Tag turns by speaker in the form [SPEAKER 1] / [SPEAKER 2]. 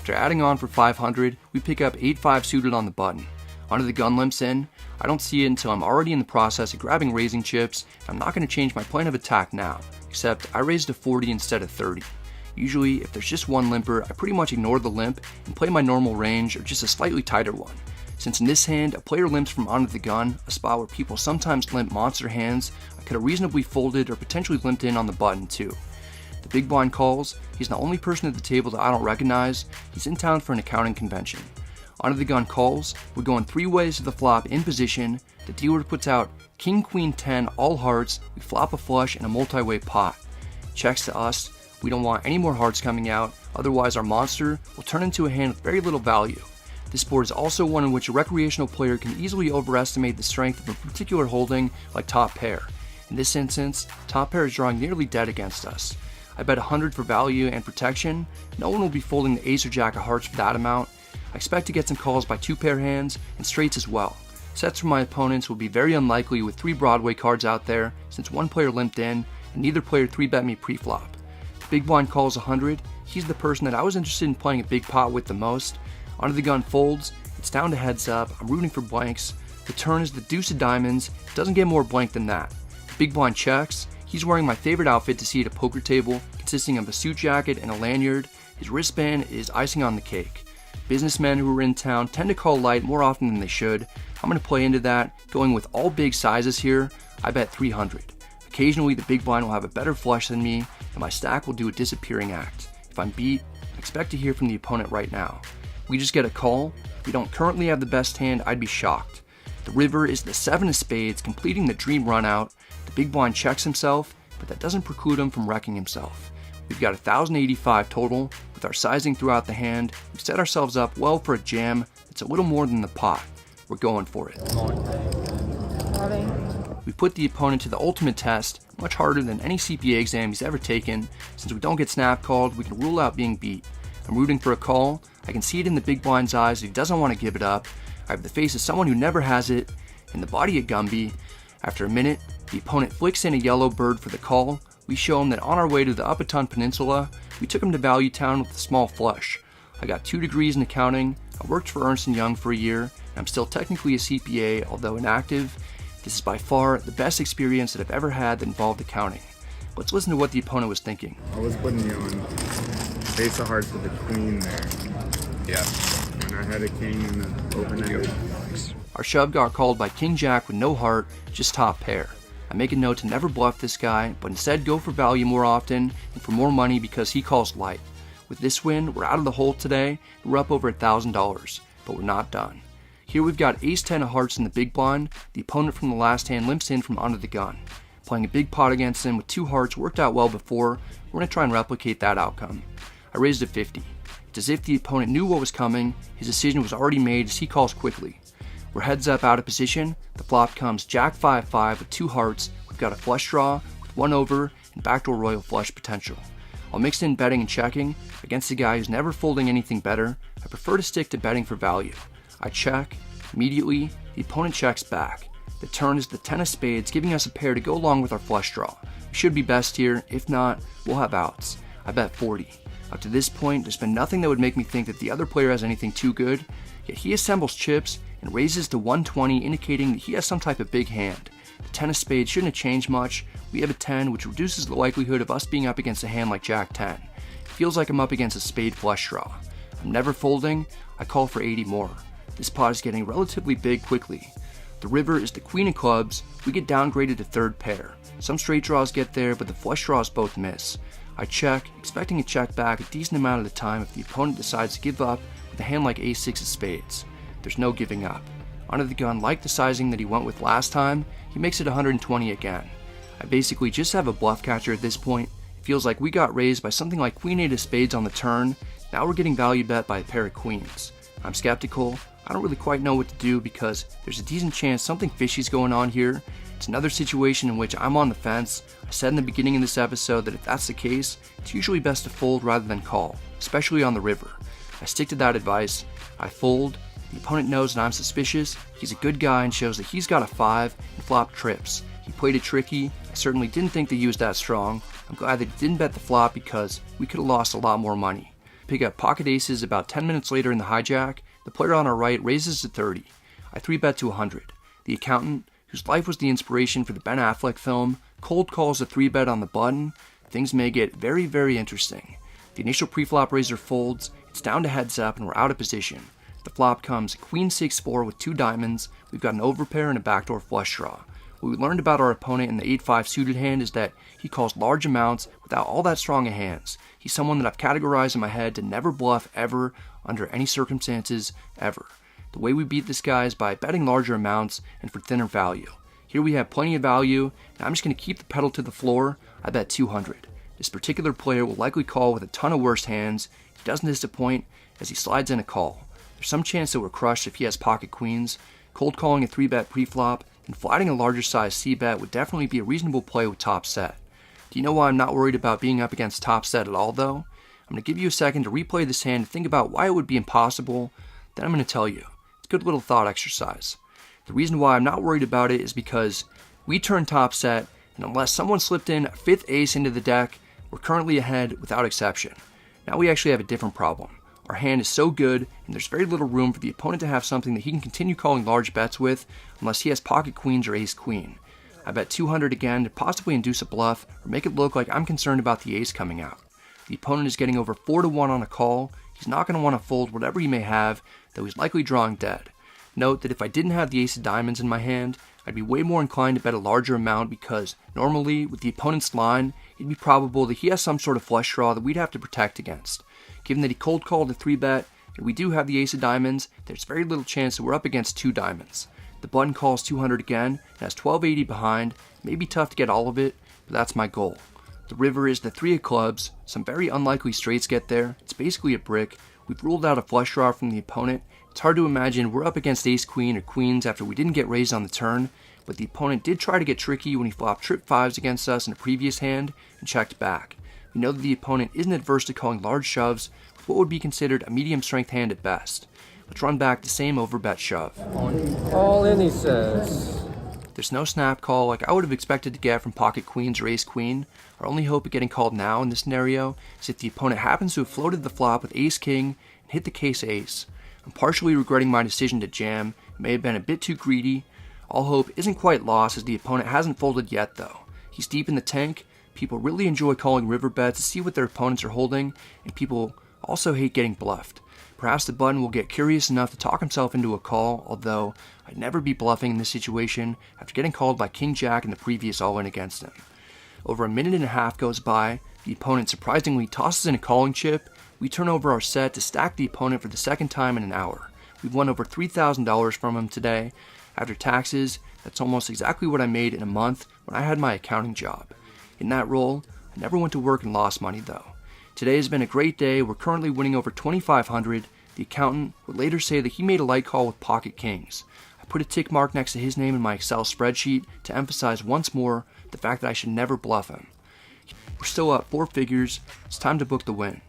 [SPEAKER 1] After adding on for 500, we pick up 8-5 suited on the button. Onto the gun limps in. I don't see it until I'm already in the process of grabbing raising chips. I'm not going to change my plan of attack now, except I raised to 40 instead of 30. Usually, if there's just one limper, I pretty much ignore the limp and play my normal range or just a slightly tighter one. Since in this hand, a player limps from onto the gun, a spot where people sometimes limp monster hands, I could have reasonably folded or potentially limped in on the button too. The big blind calls. He's the only person at the table that I don't recognize. He's in town for an accounting convention. Onto the gun calls. We're going 3 ways to the flop in position. The dealer puts out King, Queen, 10, all hearts. We flop a flush in a multi-way pot. Checks to us. We don't want any more hearts coming out, otherwise our monster will turn into a hand with very little value. This board is also one in which a recreational player can easily overestimate the strength of a particular holding, like top pair. In this instance, top pair is drawing nearly dead against us. I bet 100 for value and protection. No one will be folding the ace or jack of hearts for that amount. I expect to get some calls by 2 pair hands and straights as well. Sets from my opponents will be very unlikely with 3 Broadway cards out there, since one player limped in and neither player 3-bet me pre-flop. Big blind calls 100. He's the person that I was interested in playing a big pot with the most. Onto the gun folds. It's down to heads up. I'm rooting for blanks. The turn is the deuce of diamonds. It doesn't get more blank than that. Big blind checks. He's wearing my favorite outfit to see at a poker table, consisting of a suit jacket and a lanyard. His wristband is icing on the cake. Businessmen who are in town tend to call light more often than they should. I'm going to play into that, going with all big sizes here. I bet 300. Occasionally the big blind will have a better flush than me, and my stack will do a disappearing act. If I'm beat, I expect to hear from the opponent right now. We just get a call. If we don't currently have the best hand, I'd be shocked. The river is the 7 of spades, completing the dream run out. The big blind checks himself, but that doesn't preclude him from wrecking himself. We've got 1,085 total. With our sizing throughout the hand, we've set ourselves up well for a jam that's a little more than the pot. We're going for it. We put the opponent to the ultimate test, much harder than any CPA exam he's ever taken. Since we don't get snap called, we can rule out being beat. I'm rooting for a call. I can see it in the big blind's eyes that he doesn't want to give it up. I have the face of someone who never has it, and the body of Gumby. After a minute, the opponent flicks in a yellow bird for the call. We show him that on our way to the Uppaton Peninsula, we took him to Value Town with a small flush. I got 2 degrees in accounting. I worked for Ernst & Young for a year, and I'm still technically a CPA, although inactive. This is by far the best experience that I've ever had that involved accounting. Let's listen to what the opponent was thinking.
[SPEAKER 2] I was putting you on ace of hearts with the queen there.
[SPEAKER 3] Yeah.
[SPEAKER 2] And I had a king in the open-ended.
[SPEAKER 1] Our shove got called by King Jack with no heart, just top pair. I make a note to never bluff this guy, but instead go for value more often and for more money because he calls light. With this win, we're out of the hole today, and we're up over $1,000, but we're not done. Here we've got ace-10 of hearts in the big blind. The opponent from the last hand limps in from under the gun. Playing a big pot against him with 2 hearts worked out well before. We're going to try and replicate that outcome. I raised to 50. It's as if the opponent knew what was coming. His decision was already made as he calls quickly. We're heads up out of position. The flop comes Jack 5-5 with 2 hearts. We've got a flush draw with 1 over and backdoor royal flush potential. I'll mix in betting and checking. Against a guy who's never folding anything better, I prefer to stick to betting for value. I check. Immediately, the opponent checks back. The turn is the 10 of spades, giving us a pair to go along with our flush draw. We should be best here. If not, we'll have outs. I bet 40. Up to this point, there's been nothing that would make me think that the other player has anything too good, yet he assembles chips and raises to 120, indicating that he has some type of big hand. The 10 of spades shouldn't have changed much. We have a 10, which reduces the likelihood of us being up against a hand like Jack 10. It feels like I'm up against a spade flush draw. I'm never folding. I call for 80 more. This pot is getting relatively big quickly. The river is the queen of clubs. We get downgraded to 3rd pair. Some straight draws get there, but the flush draws both miss. I check, expecting a check back a decent amount of the time if the opponent decides to give up with a hand like ace-6 of spades. There's no giving up. Onto the gun, like the sizing that he went with last time, he makes it 120 again. I basically just have a bluff catcher at this point. It feels like we got raised by something like queen 8 of spades on the turn. Now we're getting value bet by a pair of queens. I'm skeptical. I don't really quite know what to do because there's a decent chance something fishy's going on here. It's another situation in which I'm on the fence. I said in the beginning of this episode that if that's the case, it's usually best to fold rather than call, especially on the river. I stick to that advice. I fold. The opponent knows that I'm suspicious. He's a good guy and shows that he's got a 5 and flop trips. He played it tricky. I certainly didn't think that he was that strong. I'm glad that he didn't bet the flop because we could have lost a lot more money. pick up pocket aces about 10 minutes later in the hijack. The player on our right raises to 30. I 3-bet to 100. The accountant, whose life was the inspiration for the Ben Affleck film, cold calls a 3-bet on the button. Things may get very, very interesting. The initial preflop raiser folds, it's down to heads up, and we're out of position. The flop comes queen 6-4 with 2 diamonds. We've got an overpair and a backdoor flush draw. What we learned about our opponent in the 8-5 suited hand is that he calls large amounts without all that strong of hands. He's someone that I've categorized in my head to never bluff ever, under any circumstances, ever. The way we beat this guy is by betting larger amounts and for thinner value. Here we have plenty of value, and I'm just going to keep the pedal to the floor. I bet 200. This particular player will likely call with a ton of worse hands. He doesn't disappoint as he slides in a call. There's some chance that we're crushed if he has pocket queens. Cold calling a 3-bet preflop and flatting a larger size c-bet would definitely be a reasonable play with top set. Do you know why I'm not worried about being up against top set at all though? I'm going to give you a second to replay this hand and think about why it would be impossible. Then I'm going to tell you. It's a good little thought exercise. The reason why I'm not worried about it is because we turn top set, and unless someone slipped in a 5th ace into the deck, we're currently ahead without exception. Now we actually have a different problem. Our hand is so good, and there's very little room for the opponent to have something that he can continue calling large bets with unless he has pocket queens or ace-queen. I bet 200 again to possibly induce a bluff or make it look like I'm concerned about the ace coming out. The opponent is getting over 4-1 on a call. He's not going to want to fold whatever he may have, though he's likely drawing dead. Note that if I didn't have the ace of diamonds in my hand, I'd be way more inclined to bet a larger amount because normally, with the opponent's line, it'd be probable that he has some sort of flush draw that we'd have to protect against. Given that he cold called a 3-bet, and we do have the ace of diamonds, there's very little chance that we're up against 2 diamonds. The button calls 200 again, and has 1280 behind. It may be tough to get all of it, but that's my goal. The river is the 3 of clubs. Some very unlikely straights get there. It's basically a brick. We've ruled out a flush draw from the opponent. It's hard to imagine we're up against ace-queen or queens after we didn't get raised on the turn, but the opponent did try to get tricky when he flopped trip 5s against us in a previous hand and checked back. We know that the opponent isn't adverse to calling large shoves with what would be considered a medium strength hand at best. Let's run back the same overbet shove.
[SPEAKER 3] All in, he says.
[SPEAKER 1] There's no snap call like I would have expected to get from pocket queens or ace-queen. Our only hope of getting called now in this scenario is if the opponent happens to have floated the flop with ace-king and hit the case ace. I'm partially regretting my decision to jam. It may have been a bit too greedy. All hope isn't quite lost as the opponent hasn't folded yet though. He's deep in the tank. People really enjoy calling river bets to see what their opponents are holding, and people also hate getting bluffed. Perhaps the button will get curious enough to talk himself into a call, although I'd never be bluffing in this situation after getting called by King Jack in the previous all-in against him. Over a minute and a half goes by, the opponent surprisingly tosses in a calling chip. We turn over our set to stack the opponent for the second time in an hour. We've won over $3,000 from him today. After taxes, that's almost exactly what I made in a month when I had my accounting job. In that role, I never went to work and lost money though. Today has been a great day. We're currently winning over $2,500. The accountant would later say that he made a light call with pocket kings. I put a tick mark next to his name in my Excel spreadsheet to emphasize once more the fact that I should never bluff him. We're still up 4 figures. It's time to book the win.